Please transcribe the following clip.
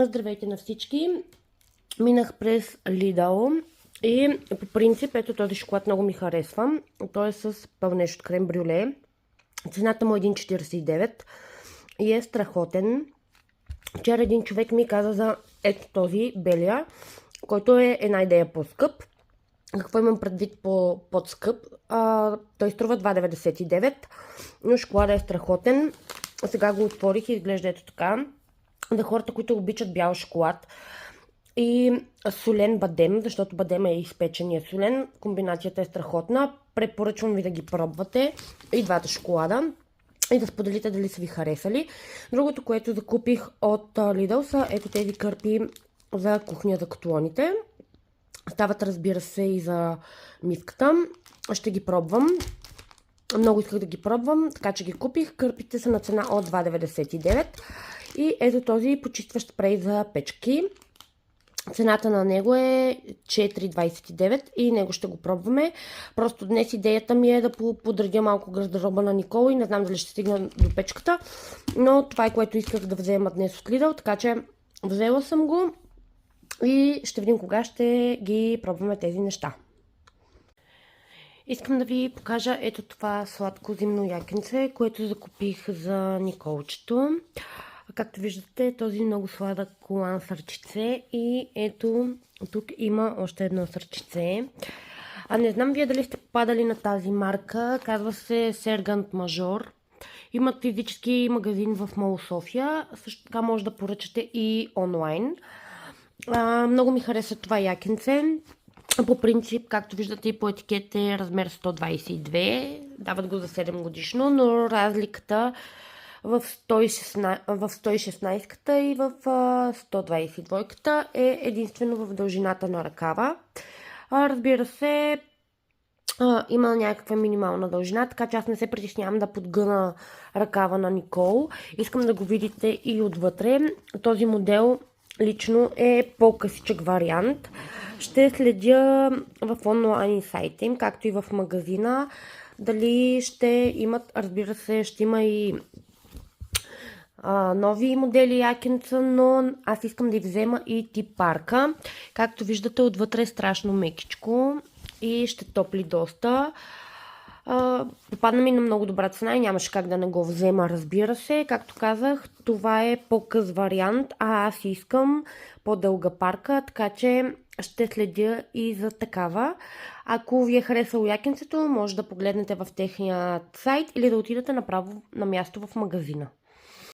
Здравейте на всички! Минах през Lidl и по принцип ето този шоколад много ми харесва. Той е с пълнещо от крем брюле. Цената му е 1,49 и е страхотен. Вчера един човек ми каза за ето този белия, който е една идея по-скъп. Какво имам предвид по-скъп? Той струва 2,99, но шоколада е страхотен. Сега го отворих и изглежда ето така. За хората, които обичат бял шоколад и солен бадем, защото бадем е изпечен и е солен, комбинацията е страхотна. Препоръчвам ви да ги пробвате и двата шоколада и да споделите дали са ви харесали. Другото, което закупих от Lidl, са ето тези кърпи за кухня за котлоните. Стават, разбира се, и за миската. Ще ги пробвам. Много исках да ги пробвам, така че ги купих. Кърпите са на цена от 2,99. И ето този почистващ спрей за печки. Цената на него е 4,29 и него ще го пробваме. Просто днес идеята ми е да подредя малко гардероба на Никола и не знам дали ще стигна до печката. Но това е, което исках да взема днес от Lidl, така че взела съм го и ще видим кога ще ги пробваме тези неща. Искам да ви покажа ето това сладко зимно якенце, което закупих за Николчето. Както виждате, този много сладък колан сърчице и ето тук има още едно сърчице. Не знам вие дали сте попадали на тази марка, казва се Серганд Мажор. Имат физически магазин в Мол София, също така може да поръчате и онлайн. Много ми хареса това якенце. По принцип, както виждате и по етикет е размер 122, дават го за 7 годишно, но разликата в 116-та и в 122-ката е единствено в дължината на ръкава. Разбира се, има някаква минимална дължина, така че аз не се притеснявам да подгъна ръкава на Никол. Искам да го видите и отвътре. Този модел лично е по-късичък вариант. Ще следя в онлайн сайта им, както и в магазина. Дали ще имат, разбира се, ще има и нови модели якенца, но аз искам да взема и тип парка. Както виждате, отвътре е страшно мекичко и ще топли доста. Попадна ми на много добра цена и нямаше как да не го взема, разбира се. Както казах, това е по-къс вариант, а аз искам по-дълга парка, така че ще следя и за такава. Ако ви е харесало якенцето, може да погледнете в техния сайт или да отидете направо на място в магазина.